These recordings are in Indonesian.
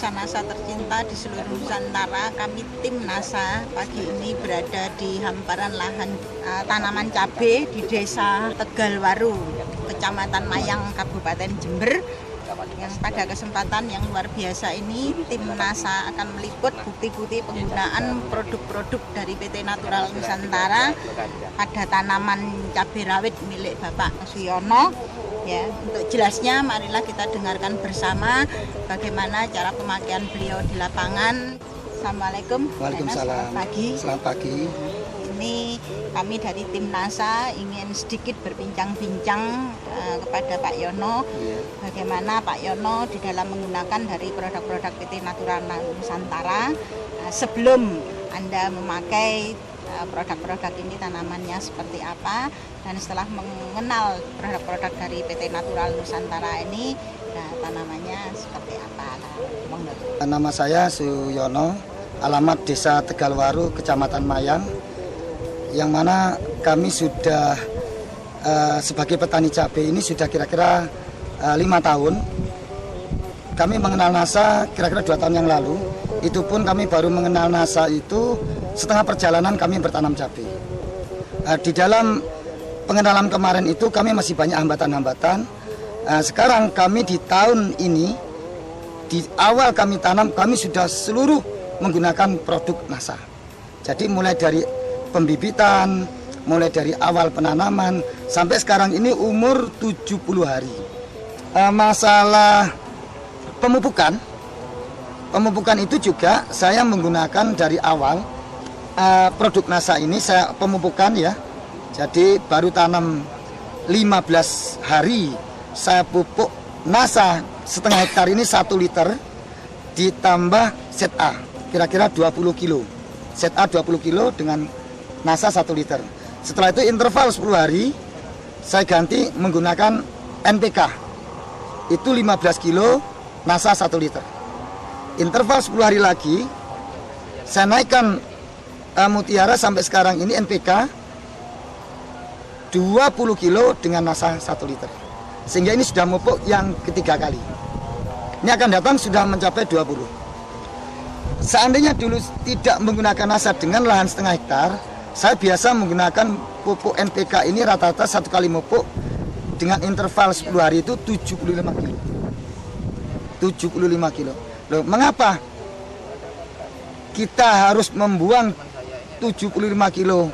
pemirsa NASA tercinta di seluruh Nusantara, kami tim NASA pagi ini berada di hamparan lahan tanaman cabai di Desa Tegalwaru, Kecamatan Mayang, Kabupaten Jember. Yang pada kesempatan yang luar biasa ini, tim NASA akan meliput bukti-bukti penggunaan produk-produk dari PT Natural Nusantara pada tanaman cabai rawit milik Bapak Suyono. Ya, untuk jelasnya marilah kita dengarkan bersama bagaimana cara pemakaian beliau di lapangan. Assalamualaikum. Waalaikumsalam. Selamat pagi. Selamat pagi. Ini kami dari tim NASA ingin sedikit berbincang-bincang kepada Pak Yono. Bagaimana Pak Yono di dalam menggunakan dari produk-produk PT Natural Nusantara. Sebelum Anda memakai produk-produk ini, tanamannya seperti apa, dan setelah mengenal produk-produk dari PT Natural Nusantara ini, tanamannya seperti apa. Nama saya Suyono, alamat Desa Tegalwaru, Kecamatan Mayang, yang mana kami sudah sebagai petani cabai ini sudah kira-kira 5 tahun. Kami mengenal NASA kira-kira 2 tahun yang lalu. Itu pun kami baru mengenal NASA itu setengah perjalanan kami bertanam cabai. Di dalam pengenalan kemarin itu kami masih banyak hambatan-hambatan. Sekarang kami di tahun ini, di awal kami tanam, kami sudah seluruh menggunakan produk NASA. Jadi mulai dari pembibitan, mulai dari awal penanaman, sampai sekarang ini umur 70 hari. Masalah pemupukan itu juga saya menggunakan dari awal. Produk NASA ini saya pemupukan ya. Jadi baru tanam 15 hari saya pupuk NASA setengah hektar ini 1 liter ditambah set A kira-kira 20 kilo. Set A 20 kilo dengan NASA 1 liter. Setelah itu interval 10 hari saya ganti menggunakan NPK. Itu 15 kilo NASA 1 liter. Interval 10 hari lagi saya naikkan Mutiara sampai sekarang ini NPK 20 kilo dengan NASA 1 liter. Sehingga ini sudah mupuk yang ketiga kali. Ini akan datang sudah mencapai 20. Seandainya dulu tidak menggunakan NASA dengan lahan setengah hektar, saya biasa menggunakan pupuk NPK ini rata-rata 1 kali mupuk dengan interval 10 hari itu 75 kilo. 75 kilo. Loh, mengapa kita harus membuang 75 kilo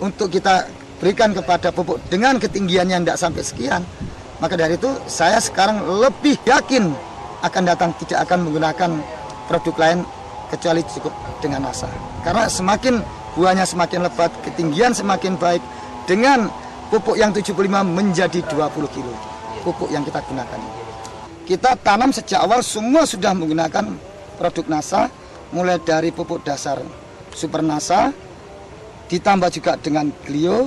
untuk kita berikan kepada pupuk dengan ketinggian yang tidak sampai sekian? Maka dari itu saya sekarang lebih yakin akan datang tidak akan menggunakan produk lain kecuali cukup dengan NASA. Karena semakin buahnya semakin lebat, ketinggian semakin baik, dengan pupuk yang 75 menjadi 20 kilo pupuk yang kita gunakan. Kita tanam sejak awal semua sudah menggunakan produk NASA, mulai dari pupuk dasar Super NASA, ditambah juga dengan Glio,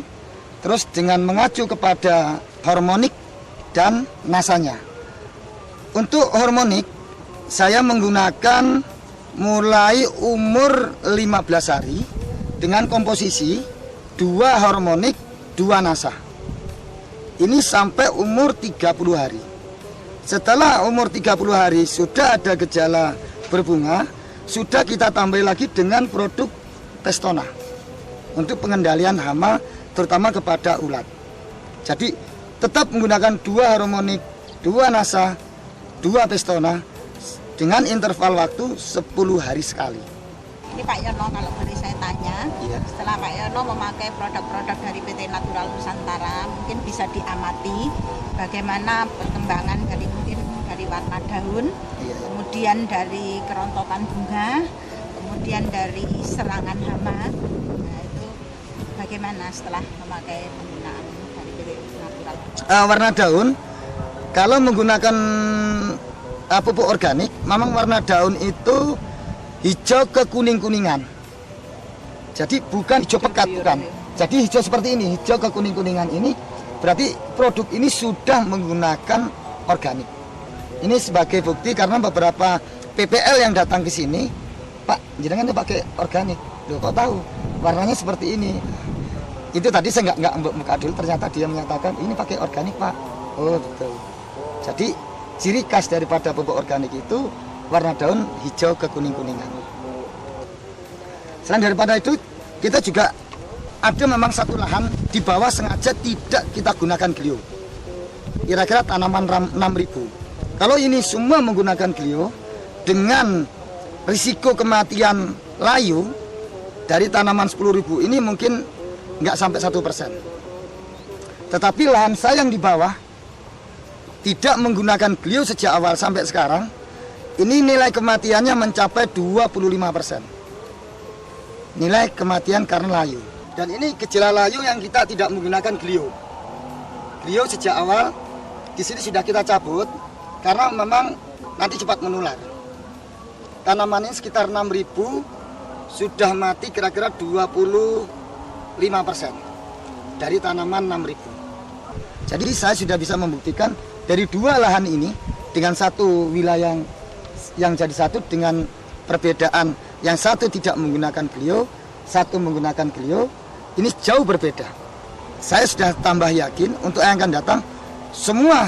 terus dengan mengacu kepada hormonik dan NASA-nya. Untuk hormonik, saya menggunakan mulai umur 15 hari dengan komposisi 2 hormonik, 2 NASA. Ini sampai umur 30 hari. Setelah umur 30 hari sudah ada gejala berbunga, sudah kita tambah lagi dengan produk Testona untuk pengendalian hama terutama kepada ulat. Jadi tetap menggunakan 2 harmonik, 2 NASA, 2 Testona dengan interval waktu 10 hari sekali. Ini Pak Yono, kalau boleh saya tanya, setelah Pak Yono memakai produk-produk dari PT Natural Nusantara, mungkin bisa diamati bagaimana perkembangan dari warna daun, kemudian dari kerontokan bunga, kemudian dari serangan hama. Nah, itu bagaimana setelah memakai penggunaan dari PT Natural? Warna daun, kalau menggunakan pupuk organik, memang warna daun itu hijau ke kuning-kuningan. Jadi bukan hijau pekat, bukan. Jadi hijau seperti ini, hijau ke kuning-kuningan ini berarti produk ini sudah menggunakan organik. Ini sebagai bukti karena beberapa PPL yang datang ke sini, Pak, jenengan pakai organik. Loh, kok tahu? Warnanya seperti ini. Itu tadi saya nggak buka dulu, ternyata dia menyatakan ini pakai organik, Pak. Oh, betul. Jadi ciri khas daripada pupuk organik itu warna daun hijau ke kuning-kuningan. Selain daripada itu, kita juga ada memang satu lahan di bawah sengaja tidak kita gunakan Glio. Kira-kira tanaman 6.000. Kalau ini semua menggunakan Glio dengan risiko kematian layu dari tanaman 10.000 ini mungkin nggak sampai 1%. Tetapi lahan saya yang di bawah tidak menggunakan Glio sejak awal sampai sekarang, ini nilai kematiannya mencapai 25%. Nilai kematian karena layu. Dan ini gejala layu yang kita tidak menggunakan Glio. Glio sejak awal di sini sudah kita cabut karena memang nanti cepat menular. Tanaman ini sekitar 6.000 sudah mati kira-kira 25% dari tanaman 6.000. Jadi saya sudah bisa membuktikan dari dua lahan ini dengan satu wilayah yang jadi satu dengan perbedaan yang satu tidak menggunakan Glio, satu menggunakan Glio. Ini jauh berbeda. Saya sudah tambah yakin untuk yang akan datang semua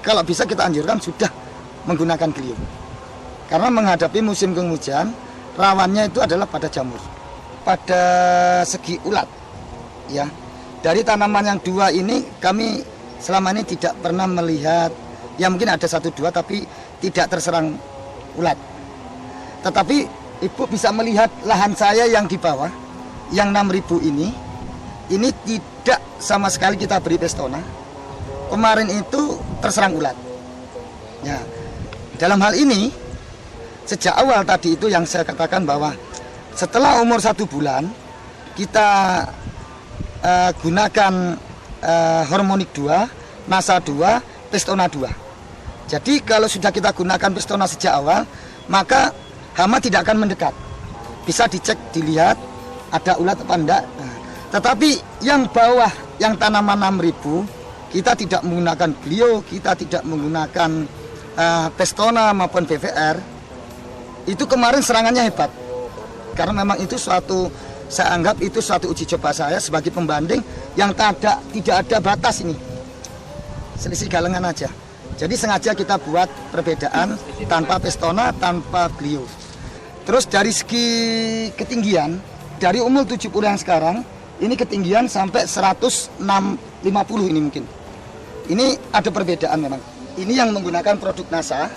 kalau bisa kita anjurkan sudah menggunakan Glio. Karena menghadapi musim penghujan, rawannya itu adalah pada jamur. Pada segi ulat, ya. Dari tanaman yang dua ini kami selama ini tidak pernah melihat, ya mungkin ada 1-2 tapi tidak terserang ulat. Tetapi Ibu bisa melihat lahan saya yang di bawah, yang 6.000 ini tidak sama sekali kita beri Pestona. Kemarin itu terserang ulat. Ya, dalam hal ini sejak awal tadi itu yang saya katakan bahwa setelah umur 1 bulan kita gunakan Hormonik 2, Nasa 2, Pestona 2. Jadi kalau sudah kita gunakan Pestona sejak awal, maka hama tidak akan mendekat. Bisa dicek, dilihat ada ulat apa enggak. Nah, tetapi yang bawah, yang tanaman 6.000, kita tidak menggunakan Glio, kita tidak menggunakan Pestona maupun BVR. Itu kemarin serangannya hebat. Karena memang itu saya anggap itu suatu uji coba saya sebagai pembanding yang tidak ada batas ini. Selisih galengan aja. Jadi sengaja kita buat perbedaan tanpa Pestona, tanpa Glio. Terus dari segi ketinggian, dari umur 70 yang sekarang, ini ketinggian sampai 150 ini mungkin. Ini ada perbedaan memang. Ini yang menggunakan produk Nasa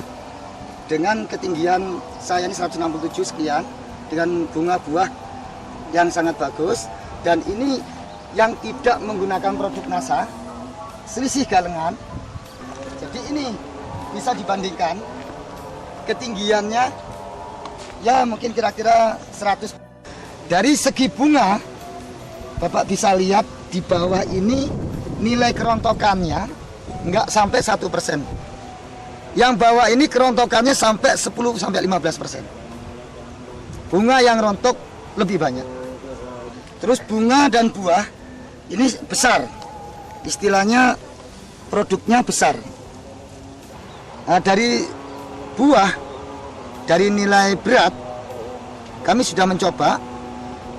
dengan ketinggian saya ini 167 sekian dengan bunga buah yang sangat bagus, dan ini yang tidak menggunakan produk Nasa selisih galengan. Jadi ini bisa dibandingkan ketinggiannya ya mungkin kira-kira 100. Dari segi bunga Bapak bisa lihat di bawah ini nilai kerontokannya nggak sampai 1%. Yang bawah ini kerontokannya sampai 10-15%. Bunga yang rontok lebih banyak. Terus bunga dan buah ini besar. Istilahnya produknya besar. Nah, dari buah, dari nilai berat, kami sudah mencoba.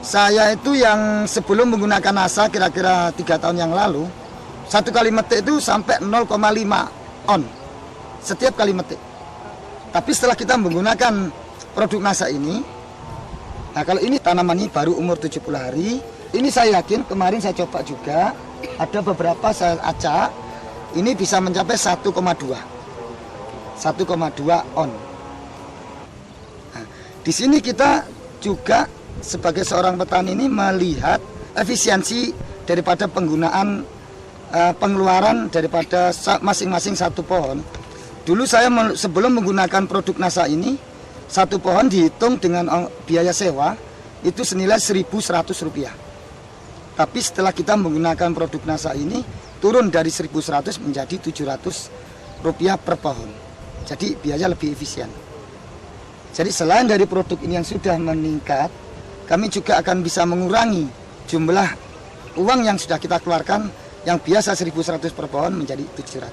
Saya itu yang sebelum menggunakan Nasa kira-kira 3 tahun yang lalu, satu kali metik itu sampai 0,5 on setiap kali metik. Tapi setelah kita menggunakan produk Nasa ini, nah kalau ini tanaman ini baru umur 70 hari, ini saya yakin kemarin saya coba juga, ada beberapa saya acak, ini bisa mencapai 1,2 on. Nah, di sini kita juga sebagai seorang petani ini melihat efisiensi daripada penggunaan pengeluaran daripada masing-masing satu pohon. Dulu saya sebelum menggunakan produk Nasa ini, satu pohon dihitung dengan biaya sewa itu senilai Rp1.100. Tapi setelah kita menggunakan produk Nasa ini, turun dari 1.100 menjadi Rp700 per pohon. Jadi biaya lebih efisien. Jadi selain dari produk ini yang sudah meningkat, kami juga akan bisa mengurangi jumlah uang yang sudah kita keluarkan yang biasa 1.100 per pohon menjadi 700.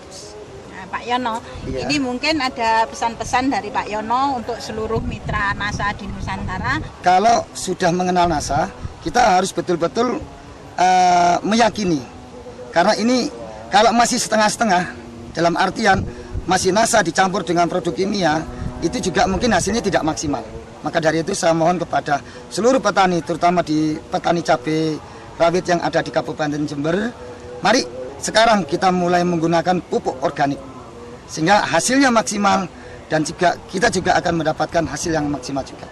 Nah, Pak Yono, iya. Ini mungkin ada pesan-pesan dari Pak Yono untuk seluruh mitra Nasa di Nusantara. Kalau sudah mengenal Nasa, kita harus betul-betul meyakini. Karena ini kalau masih setengah-setengah, dalam artian masih Nasa dicampur dengan produk kimia, itu juga mungkin hasilnya tidak maksimal. Maka dari itu saya mohon kepada seluruh petani, terutama di petani cabai rawit yang ada di Kabupaten Jember, mari sekarang kita mulai menggunakan pupuk organik sehingga hasilnya maksimal dan juga kita juga akan mendapatkan hasil yang maksimal juga.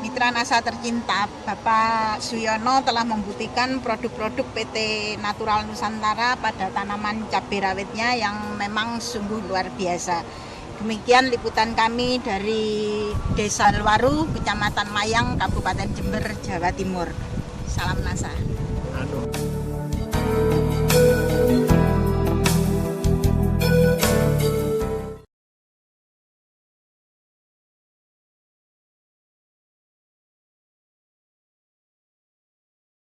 Mitra NASA tercinta, Bapak Suyono telah membuktikan produk-produk PT Natural Nusantara pada tanaman cabai rawitnya yang memang sungguh luar biasa. Demikian liputan kami dari Desa Waru, Kecamatan Mayang, Kabupaten Jember, Jawa Timur. Salam NASA.